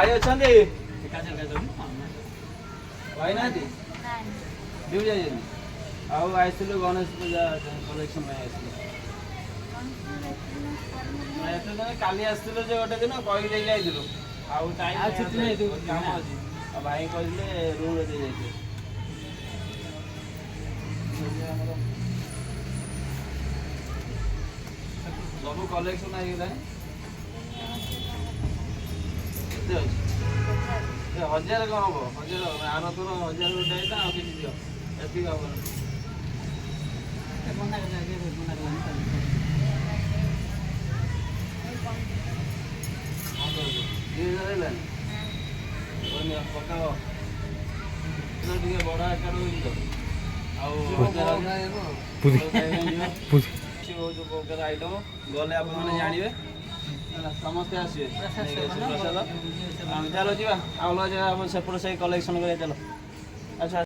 ଭାଇ ଅଛନ୍ତି? ଭାଇ ନାହାନ୍ତି? ଡ୍ୟୁଟି ଯାଇଛନ୍ତି। ଆଉ ଆସିଥିଲୁ ଗଣେଶ ପୂଜା କଲେକ୍ସନ ପାଇଁ ଆସିଥିଲୁ। ଏତେ ଦିନ କାଲି ଆସିଥିଲୁ ଯେ ଗୋଟେ ଦିନ କହିକି ଦେଇକି ଯାଇଥିଲୁ। ଆଉ ଟାଇମ୍ କାମ ଅଛି। ଆଉ ଭାଇ କହିଥିଲେ ରୁମ୍ରେ ଦେଇ ଯାଇଥିଲେ। ସବୁ କଲେକ୍ସନ ହେଇଗଲାଣି। କେତେ ଅଛି? 1000 କ'ଣ ହବ? 1000 ଆର ଥର 1000 ଗୋଟେ ହେଇଥିଲା ଆଉ କିଛି ଦିଅ। ଏତିକି ହବନି। ହେଲାନି ପକାଅ ଟିକେ ବଡ଼ ଆକାର ହେଉଛି ତ। ଆଉ ଆଇଟମ ଗଲେ ଆପଣମାନେ ଜାଣିବେ ହେଲା। ସମସ୍ତେ ଆସିବେ ପ୍ରସାଦ। ଚାଲ ଯିବା ଆଉ ଅଲଗା ଜାଗା ସେପଟ ସାହି କଲେକ୍ସନ କରିବା ଚାଲ। ଆଚ୍ଛା।